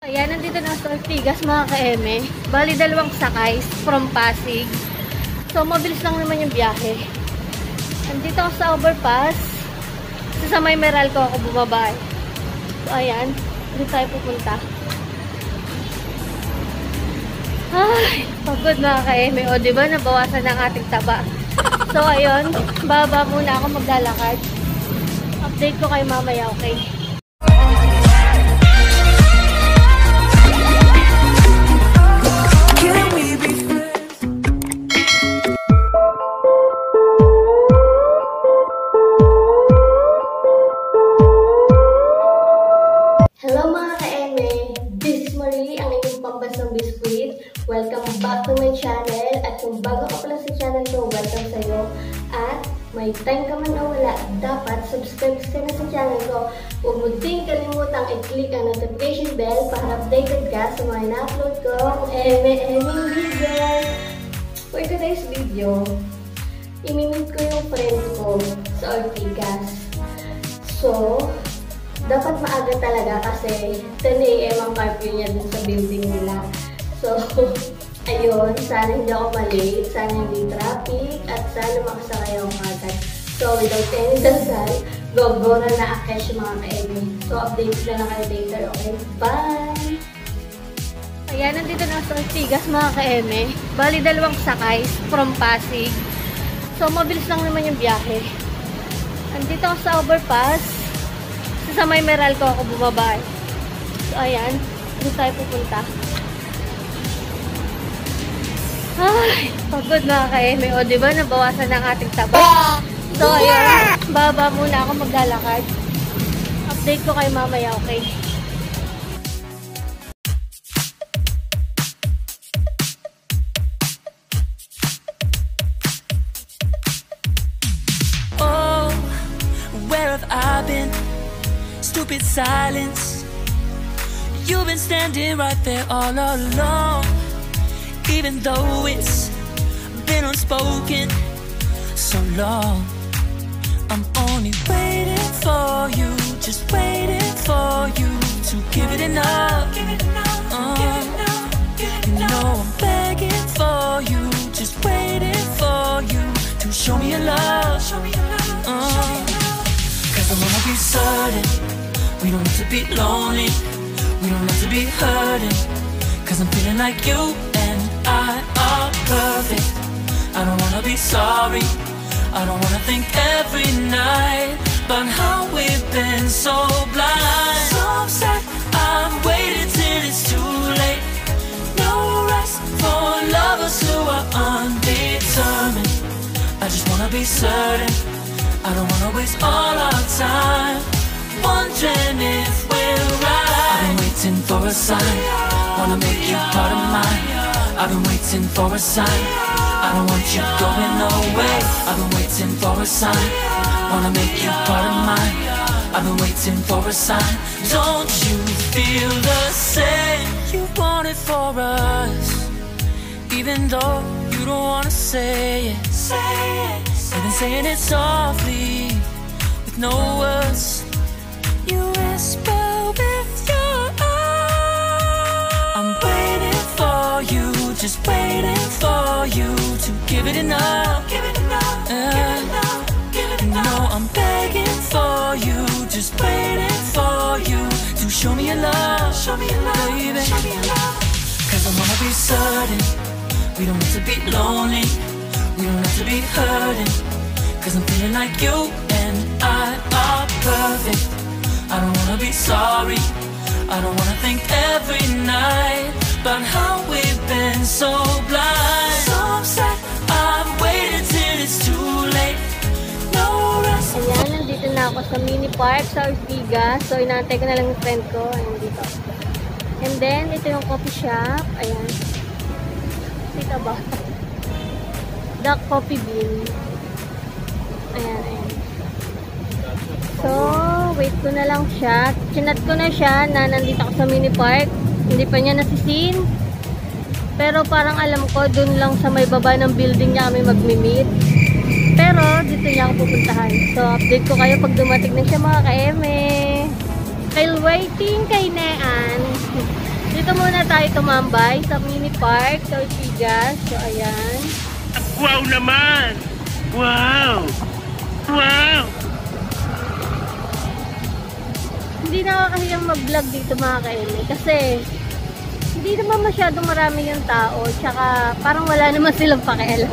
Ayan, nandito na sa Ortigas mga ka-eme. Bali, dalawang sakay from Pasig. So, mabilis lang naman yung biyahe. Nandito ako sa overpass. Sa may Meralco ako bumaba. So, ayan. Dito tayo pupunta. Ay, pagod mga ka-eme. O, diba? Nabawasan ang ating taba. So, ayun. Baba muna ako maglalakad. Update ko kayo mamaya, okay? Welcome back to my channel. At kung bago ka pala sa channel ko, welcome sa'yo. At may time ka man o wala, dapat subscribe ka na sa channel ko. Huwag mo din kalimutang i-click ang notification bell para updated ka sa mga na-upload ko eme video. For today's video, imimit ko yung friend ko sa Ortigas. So, dapat maaga talaga kasi 10 AM ang curfew niya dun sa building nila. So, ayun, sana hindi ako malate, sana hindi traffic, at sana makasakay ako agad. So, without any dasal, go na Akesh mga ka-eme. So, update na lang kayo later, okay? Bye! Ayan, nandito na sa Ortigas mga ka-eme. Bali, dalawang sakay from Pasig. So, mabilis lang naman yung biyahe. Nandito ako sa overpass. Sa may Meralco ako bumaba. So, ayan, dito tayo pupunta. Ay, pagod mga ka-eme. O, diba? Nabawasan ang ating taba. So, ayun. Baba muna ako maglalakad. Update ko kayo mamaya, okay? Oh, where have I been? Stupid silence. You've been standing right there all along. Even though it's been unspoken so long, I'm only waiting for you, just waiting for you to give it enough. You know I'm begging for you, just waiting for you to show me your love. Cause I wanna be certain we don't have to be lonely, we don't have to be hurting. Cause I'm feeling like you and I are perfect. I don't wanna be sorry, I don't wanna think every night about how we've been so blind. So upset, I'm waiting till it's too late. No rest for lovers who are undetermined. I just wanna be certain, I don't wanna waste all our time wondering if we're right. I've been waiting for a sign, wanna make you part of mine. I've been waiting for a sign, I don't want you going away. I've been waiting for a sign, wanna make you part of mine. I've been waiting for a sign, don't you feel the same? You want it for us, even though you don't wanna say it. You've been saying it softly, with no words. You whisper with your eyes. I'm waiting for you, just waiting for you to give it enough. You know I'm begging for you, just waiting for you to show me your love, baby. Cause I wanna be certain we don't have to be lonely, we don't have to be hurting. Cause I'm feeling like you and I are perfect. I don't wanna be sorry, I don't wanna think every night about how we've been so blind. So upset, I'm waiting till it's too late. No rest. Ayan, nandito na ako sa mini park sa Ortigas. So, inaantay ko na lang yung friend ko. Ayan, dito. And then, ito yung coffee shop. Ayan. Dito ba? The Coffee Bean. Ayan, ayan. So, wait ko na lang siya. Chinat ko na siya na nandito ako sa mini park. Hindi pa niya nasisin. Pero parang alam ko, dun lang sa may baba ng building niya kami magmi-meet. Pero, dito niya ako pupuntahan. So, update ko kayo pag dumating na siya mga ka-eme. While waiting kay Nean. Dito muna tayo tumambay sa mini park sa Ortigas. So, ayan. Wow naman! Wow! Wow! Hindi nakakahiyang mag-vlog dito mga ka-eme kasi hindi naman masyadong marami yung tao, tsaka parang wala naman silang pakialam.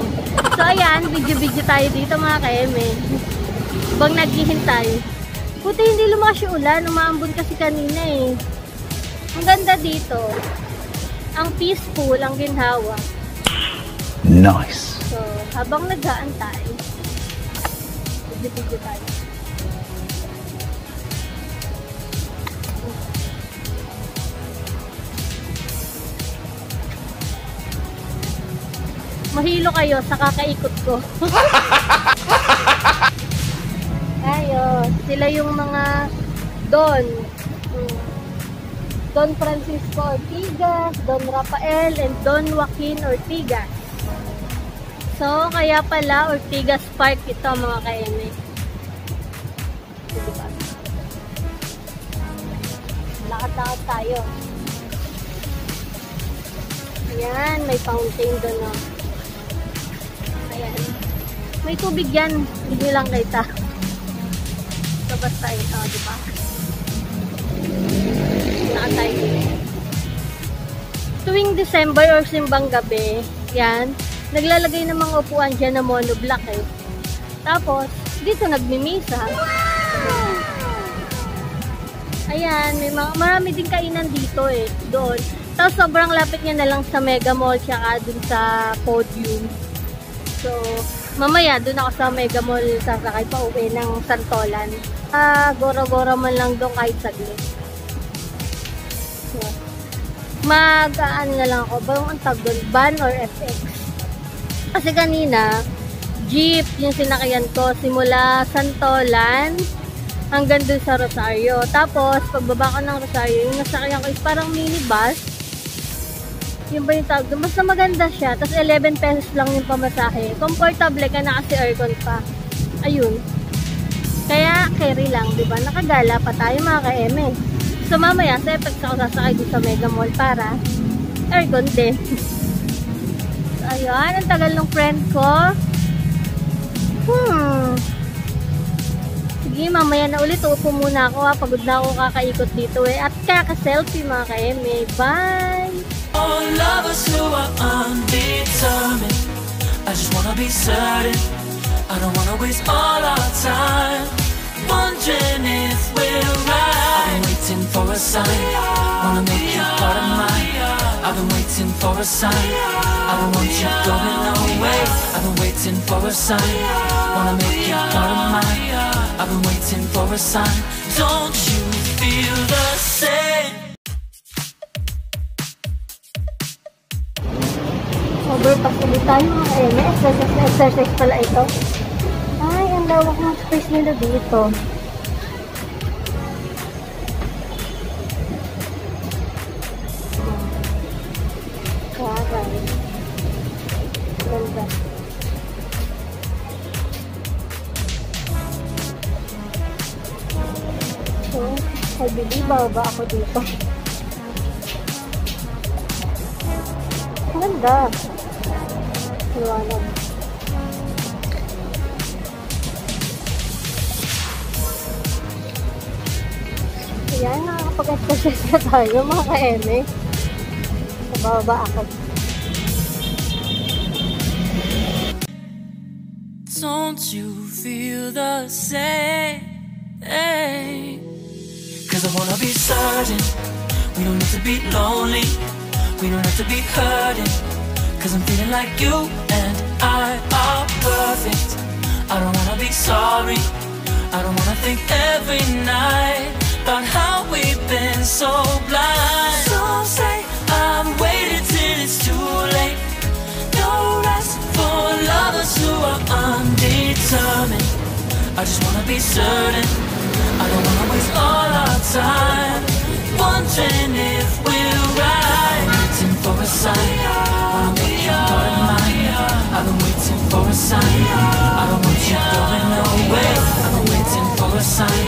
So ayan, video-video tayo dito mga ka-eme. Bang naghihintay. Buti hindi lumakas yung ulan, umaambon kasi kanina eh. Ang ganda dito. Ang peaceful, ang ginhawa. Nice. So, habang nag-aantay, video-video tayo. Mahilo kayo sa kakaikot ko. Ayos. Sila yung mga Don. Don Francisco Ortigas, Don Rafael, and Don Joaquin Ortigas. So, kaya pala Ortigas Park ito mga ka-eme. Diba? Lakad-lakad tayo. Ayan, may fountain doon. No? Ayan. May tubig yan. Hindi lang kita. So, basta ito, diba? Lakad tayo. Tuwing December or simbang gabi, yan, naglalagay ng mga upuan dyan na monoblock eh. Tapos, dito nagmimisa. Ayan, may marami din kainan dito eh, doon. Tapos sobrang lapit niya na lang sa Mega Mall tsaka dun sa podium. So, mamaya dun ako sa Mega Mall sasakay pa uwi ng Santolan. Goro-goro man lang doon kahit saglit. So, mag-ano na lang ako, bang ang tag doon, van or FX. Kasi kanina, jeep yung sinakayan ko simula Santolan hanggang dun sa Rosario. Tapos, pagbaba ko ng Rosario, yung nasakyan ko is parang minibus. Yung ba yung tawag doon? Mas na maganda siya. Tapos 11 pesos lang yung pamasahe. Comfortable ka na kasi aircon pa. Ayun. Kaya carry lang, diba? Nakagala pa tayo mga ka-eme. So mamaya sa FX ako sasakay dito sa Mega Mall para aircon din. So ayun, ang tagal ng friend ko. Sige, mamaya na ulit. Upo muna ako ha. Pagod na ako kakaikot dito eh. At kaka-selfie mga ka-eme. Bye! All lovers who are undetermined. I just wanna be certain. I don't wanna waste all our time wondering if we're right. I've been waiting for a sign. Wanna make you part of mine. I've been waiting for a sign. I don't want you going away. I've been waiting for a sign. Wanna make you part of mine. I've been waiting for a sign. Don't you feel the same? Overpass ulit tayo mga ka-eme. Exercise pala ito. Ay, ang lawak ng space nila dito. Karay. Ganda. So, I believe bababa ako dito. Ganda. Liwanag. Ayan, nakakapag-exercise na tayo mga ka-eme. Sa baba ako. Don't you feel the same? 'Cause I wanna be certain. We don't need to be lonely. We don't have to be hurting. 'Cause I'm feeling like you and I are perfect. I don't wanna be sorry. I don't wanna think every night about how we've been so blind. Some say I've waited till it's too late. No rest for lovers who are undetermined. I just wanna be certain. I don't wanna waste all our time wondering if we're right. Waiting for a sign. Wanna make you part of mine. I've been waiting for a sign. I don't want you going away. I've been waiting for a sign.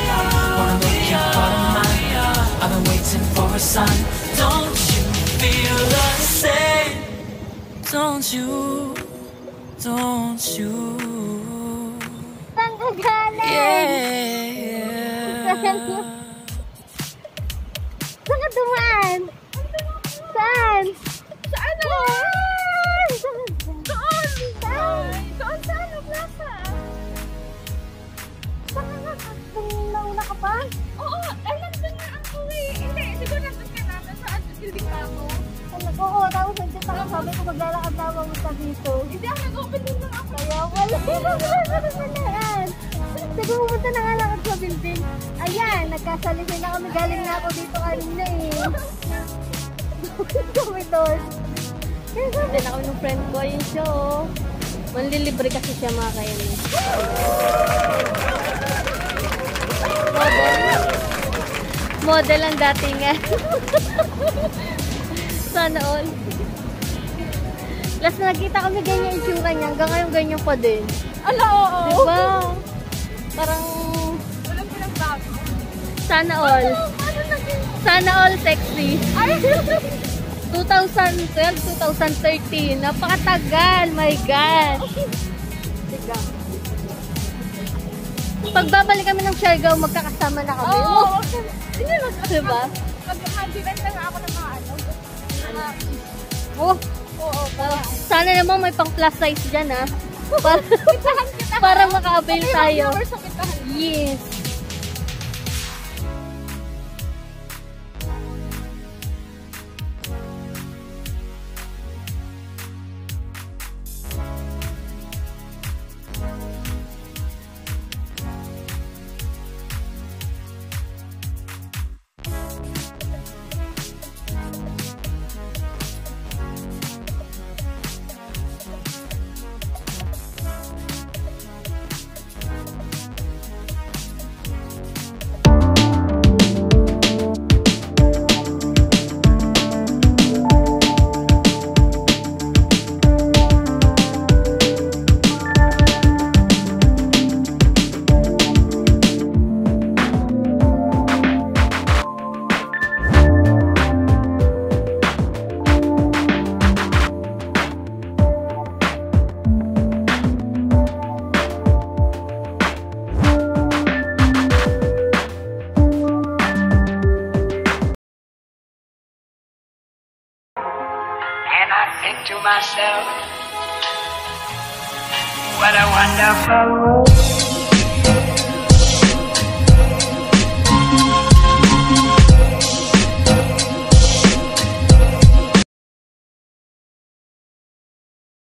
Wanna make you part of mine. I've been waiting for a sign. Don't you Don't you? Saan ka galing? Yeah. Saan ka dumaan? Saan? Saan na? Doon! Doon sa ano, plaza? Saan ka nga? Nauna ka pa? Oo, ay nandun na ako eh. Hindi, siguro nandun ka namin sa building pa ako. Oo, tapos nandiyan ako. Sabi ko maglalakad na mamunta dito. Hindi ako nag-open din lang ako. Kaya wala. Panalaan. Sige, pumunta na nga lang ako sa building. Ayan, nagkasalisay na kami. Galing na ako dito kanina eh. Kami doon. Kaya sabi na ako ng friend ko, yun siya oh. Manlilibre kasi siya mga kainin. Model ang datingan. Sana all. Last na nakita kami ganyan yung tsura niya. Hanggang ngayon ganyan pa din. Ala, oo. Diba? Parang Walang pinagbago. sana all. Ano naging? Sana all sexy. Ay! 2012, 2013. Napakatagal. My God. Diga. Pagbabalik kami ng Siargao, magkakasama na kami. Oo. Hindi lang. Diba? Mag-handivent na nga ako ng mga ano. Oh, Oo. sana naman may pang plus size dyan ha. Para maka-avail tayo. Sa pintahan. Yes. And I think to myself, what a wonderful world.